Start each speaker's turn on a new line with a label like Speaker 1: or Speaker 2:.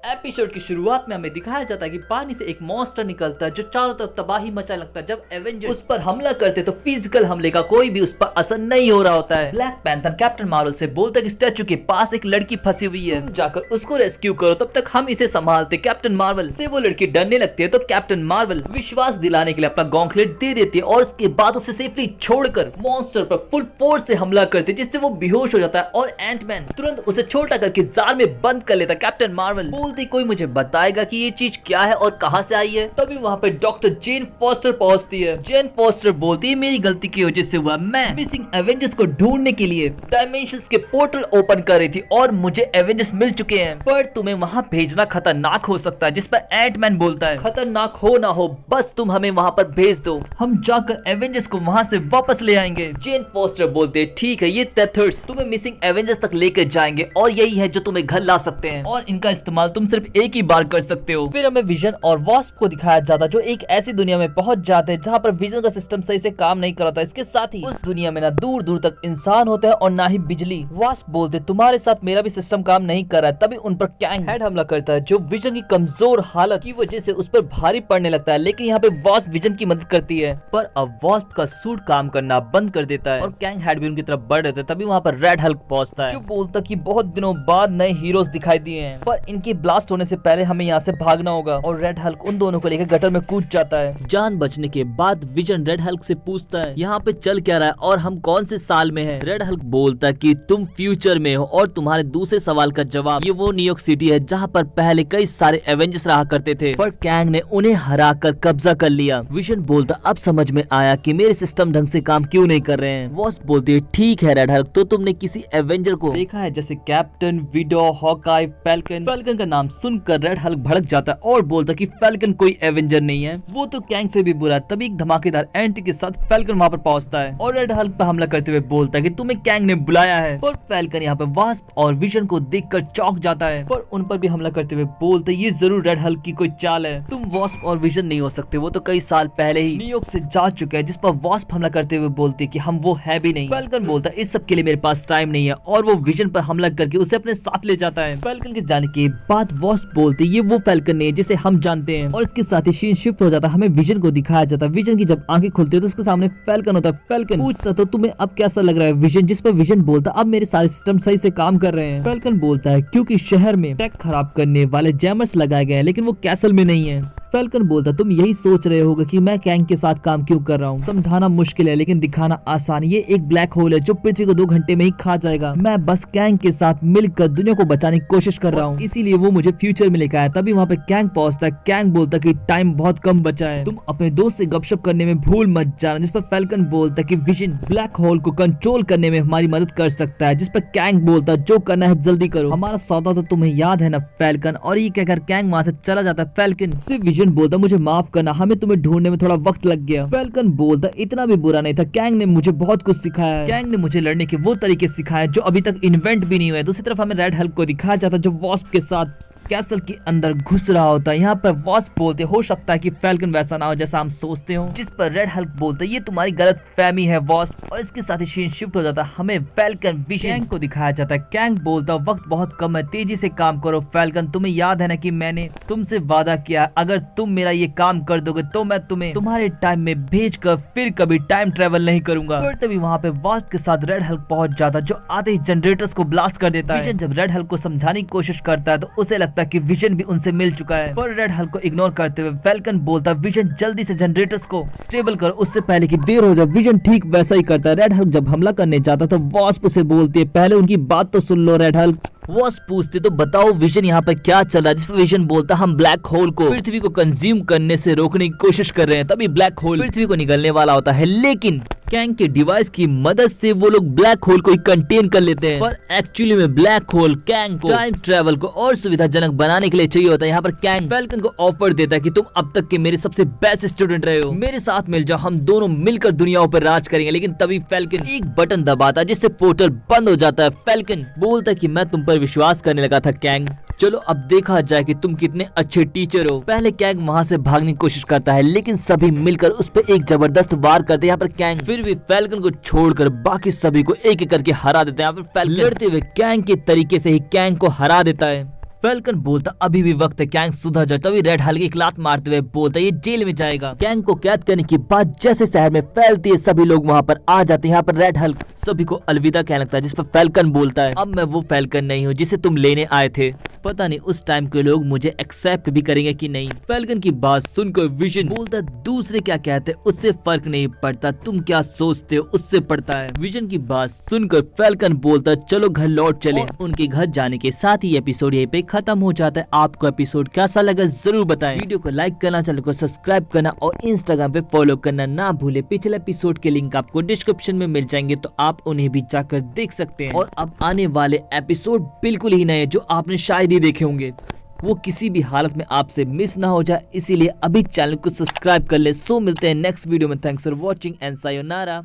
Speaker 1: Episode की शुरुआत में हमें दिखाया जाता है कि पानी से एक मॉन्स्टर निकलता है जो चारों तरफ तबाही मचाने लगता है। जब एवेंजर्स उस पर हमला करते तो फिजिकल हमले का कोई भी उस पर असर नहीं हो रहा होता है। ब्लैक पैंथर कैप्टन मार्वल से बोलता है कि स्टैचू के पास एक लड़की फंसी हुई है, तुम जाकर उसको रेस्क्यू करो, तब तक हम इसे संभालते। कैप्टन मार्वल से वो लड़की डरने लगती है तो कैप्टन मार्वल विश्वास दिलाने के लिए अपना गॉन्टलेट दे देती है और उसके बाद उसे सेफली छोड़कर मॉन्स्टर पर फुल फोर्स से हमला करते जिससे वो बेहोश हो जाता है और एंटमैन तुरंत उसे छोटा करके जार में बंद कर लेता। कैप्टन मार्वल बोलती कोई मुझे बताएगा कि ये चीज क्या है और कहां से आई है। तभी वहां पे डॉक्टर जेन फॉस्टर पहुंचती है। जेन फॉस्टर बोलती है मेरी गलती की वजह से हुआ, मैं मिसिंग एवेंजर्स को ढूंढने के लिए डायमेंशंस के पोर्टल ओपन कर रही थी और मुझे एवेंजर्स मिल चुके हैं, पर तुम्हें वहां भेजना खतरनाक हो सकता है। जिस पर एंटमैन बोलता है खतरनाक हो ना हो बस तुम हमें वहां पर भेज दो, हम जाकर एवेंजर्स को वहां से वापस ले आएंगे। जेन फॉस्टर बोलते ठीक है, ये टेथर्स तुम्हें मिसिंग एवेंजर्स तक लेकर जाएंगे और यही है जो तुम्हें घर ला सकते हैं और इनका इस्तेमाल तुम सिर्फ एक ही बार कर सकते हो। फिर हमें विजन और वास्प को दिखाया जाता जो एक ऐसी दुनिया में पहुंच जाते हैं जहाँ पर विजन का सिस्टम सही से काम नहीं कर रहा था। इसके साथ ही उस दुनिया में ना दूर दूर तक इंसान होते हैं और ना ही बिजली। वास्प बोलते तुम्हारे साथ मेरा भी सिस्टम काम नहीं कर रहा है। तभी उन पर कैंग हेड हमला करता है जो विजन की कमजोर हालत की वजह से उस पर भारी पड़ने लगता है, लेकिन यहाँ पे वास्प विजन की मदद करती है। पर अब वास्प का सूट काम करना बंद कर देता है और कैंग हेड भी उनकी तरफ बढ़ रहे थे। तभी वहाँ पर रेड हल्क पहुंचता है जो बोलता कि बहुत दिनों बाद नए हीरोज दिखाई दिए हैं, पर इनके ब्लास्ट होने से पहले हमें यहाँ से भागना होगा। और रेड हल्क उन दोनों को लेकर गटर में कूद जाता है। जान बचने के बाद विजन रेड हल्क से पूछता है यहाँ पे चल क्या रहा है और हम कौन से साल में हैं। रेड हल्क बोलता है कि तुम फ्यूचर में हो और तुम्हारे दूसरे सवाल का जवाब ये वो न्यूयॉर्क सिटी है जहाँ पर पहले कई सारे एवेंजर्स रहा करते थे, पर कैंग ने उन्हें हरा कर कब्जा कर लिया। विजन बोलता अब समझ में आया कि मेरे सिस्टम ढंग से काम क्यों नहीं कर रहे हैं। वॉस्प बोलती है ठीक है रेड हल्क, तो तुमने किसी एवेंजर को देखा है जैसे captain, window, Hawkeye, falcon. Falcon का नाम सुनकर रेड हल्क भड़क जाता है और बोलता कि फैल्कन कोई एवेंजर नहीं है, वो तो कैंग से भी बुरा है। तभी एक धमाकेदार एंटी के साथ फैल्कन वहाँ पर पहुंचता है और रेड हल्क पर हमला करते हुए बोलता है कि तुम्हें कैंग ने बुलाया है। और फैल्कन यहाँ पे वास्प और विजन को देखकर चौंक जाता है, पर उन पर भी हमला करते हुए बोलते ये जरूर रेड हल्क की कोई चाल है, तुम वास्प और विजन नहीं हो सकते, वो तो कई साल पहले ही न्यूयॉर्क से जा चुका है। जिस पर वास्प हमला करते हुए बोलते कि हम वो है भी नहीं। फैल्कन बोलता है इस सब के लिए मेरे पास टाइम नहीं है और वो विजन पर हमला करके उसे अपने साथ ले जाता है। फैल्कन के जाने के बाद वास्प बोलते ये वो फैल्कन नहीं है जिसे हम जानते हैं और इसके साथ ही सीन शिफ्ट हो जाता है। हमें विजन को दिखाया जाता है। विजन की जब आंखें खुलती है तो उसके सामने फैल्कन होता है। फैल्कन पूछता तो तुम्हें अब कैसा लग रहा है विजन, जिस पर विजन बोलता अब मेरे सारे सिस्टम सही से काम कर रहे हैं। फैल्कन बोलता है क्योंकि शहर में टेक खराब करने वाले जैमर्स लगाए गए हैं लेकिन वो कैसल में नहीं है। फैल्कन बोलता तुम यही सोच रहे होगे कि मैं कैंग के साथ काम क्यों कर रहा हूँ, समझाना मुश्किल है लेकिन दिखाना आसान। ये एक ब्लैक होल है जो पृथ्वी को 2 घंटे में ही खा जाएगा। मैं बस कैंग के साथ मिलकर दुनिया को बचाने की कोशिश कर रहा हूँ, इसीलिए वो मुझे फ्यूचर में लेकर आया। तभी वहाँ पे कैंग पहुंचता है। कैंग बोलता कि टाइम बहुत कम बचा है, तुम अपने दोस्त से गपशप करने में भूल मत जाना। जिस पर फैल्कन बोलता कि विजन ब्लैक होल को कंट्रोल करने में हमारी मदद कर सकता है। जिस पर कैंग बोलता जो करना है जल्दी करो, हमारा सौदा तो तुम्हें याद है ना फैल्कन। और ये कहकर कैंग वहाँ से चला जाता है। फैल्कन से विजन बोलता मुझे माफ करना, हमें तुम्हें ढूंढने में थोड़ा वक्त लग गया। फैल्कन बोलता इतना भी बुरा नहीं था, कैंग ने मुझे बहुत कुछ सिखाया है। कैंग ने मुझे लड़ने के वो तरीके सिखाए जो अभी तक इन्वेंट भी नहीं हुए। दूसरी तरफ हमें रेड हल्क को दिखाया जाता जो वास्प के साथ कैसल के अंदर घुस रहा होता है। यहाँ पर वास्प बोलते हो सकता है कि फैल्कन वैसा ना हो जैसा हम सोचते हो। जिस पर रेड हल्क बोलते ये तुम्हारी गलत फहमी है वास्प। और इसके साथ ही सीन शिफ्ट हो जाता है। हमें फैल्कन विजन को दिखाया जाता है। कैंग बोलता वक्त बहुत कम है, तेजी से काम करो फैल्कन। तुम्हें याद है ना कि मैंने तुमसे वादा किया अगर तुम मेरा ये काम कर दोगे तो मैं तुम्हें तुम्हारे टाइम में भेज कर फिर कभी टाइम ट्रेवल नहीं करूंगा। पर तभी वहाँ पे वास्प के साथ रेड हल्क पहुंच जाता जो आधे जनरेटर्स को ब्लास्ट कर देता है। विजन जब रेड हल्क को समझाने की कोशिश करता है तो उसे लगता कि विजन भी उनसे मिल चुका है, पर रेड हल्क को इग्नोर करते हुए फैल्कन बोलता विजन जल्दी से जनरेटर्स को स्टेबल करो उससे पहले कि देर हो जाए। विजन ठीक वैसा ही करता है। रेड हल्क जब हमला करने जाता तो वास्प उसे बोलती है पहले उनकी बात तो सुन लो रेड हल्क। वास्प पूछते तो बताओ विजन यहाँ पे क्या चल रहा है। जिस पर विजन बोलता हम ब्लैक होल को पृथ्वी को कंज्यूम करने से रोकने की कोशिश कर रहे हैं। तभी ब्लैक होल पृथ्वी को निगलने वाला होता है, लेकिन कैंग के डिवाइस की मदद से वो लोग ब्लैक होल को कंटेन कर लेते हैं। पर एक्चुअली में ब्लैक होल कैंग को टाइम ट्रेवल को और सुविधाजनक बनाने के लिए चाहिए होता है। यहाँ पर कैंग फैल्कन को ऑफर देता है कि तुम अब तक के मेरे सबसे बेस्ट स्टूडेंट रहे हो, मेरे साथ मिल जाओ, हम दोनों मिलकर दुनियाओं पर राज करेंगे। लेकिन तभी फैल्कन एक बटन दबाता है जिससे पोर्टल बंद हो जाता है। फैल्कन बोलता है कि मैं तुम पर विश्वास करने लगा था कैंग, चलो अब देखा जाए कि तुम कितने अच्छे टीचर हो। पहले कैंग वहाँ से भागने की कोशिश करता है लेकिन सभी मिलकर उस पर एक जबरदस्त वार करते हैं। यहाँ पर कैंग फिर भी फैल्कन को छोड़कर बाकी सभी को एक एक करके हरा देता है। यहाँ पर फैल्कन लड़ते हुए कैंग के तरीके से ही कैंग को हरा देता है। फैल्कन बोलता अभी भी वक्त है, कैंग सुधर जाए। तभी रेड हल्क एक लात मारते हुए बोलता ये जेल में जाएगा। कैंग को कैद करने की बात जैसे शहर में फैलती है, सभी लोग वहाँ पर आ जाते हैं। यहाँ पर रेड हल्क सभी को अलविदा कहने लगता है, जिस पर फैल्कन बोलता है अब मैं वो फैल्कन नहीं हूँ जिसे तुम लेने आए थे। पता नहीं उस टाइम के लोग मुझे एक्सेप्ट भी करेंगे कि नहीं। फैल्कन की बात सुनकर विजन बोलता दूसरे क्या कहते उससे फर्क नहीं पड़ता, तुम क्या सोचते हो उससे पड़ता है। विजन की बात सुनकर फैल्कन बोलता चलो घर लौट चले। उनके घर जाने के साथ ही एपिसोड यहीं पे खत्म हो जाता है। आपको एपिसोड कैसा लगा जरूर बताएं। वीडियो को लाइक करना, चैनल को सब्सक्राइब करना और इंस्टाग्राम पे फॉलो करना ना भूले। पिछले एपिसोड के लिंक आपको डिस्क्रिप्शन में मिल जाएंगे, तो आप उन्हें भी जाकर देख सकते हैं। और अब आने वाले एपिसोड बिल्कुल ही नए जो आपने शायद ही देखे होंगे, वो किसी भी हालत में आपसे मिस ना हो जाए, इसीलिए अभी चैनल को सब्सक्राइब कर ले। सो मिलते हैं नेक्स्ट वीडियो में। Thanks for watching and sayonara.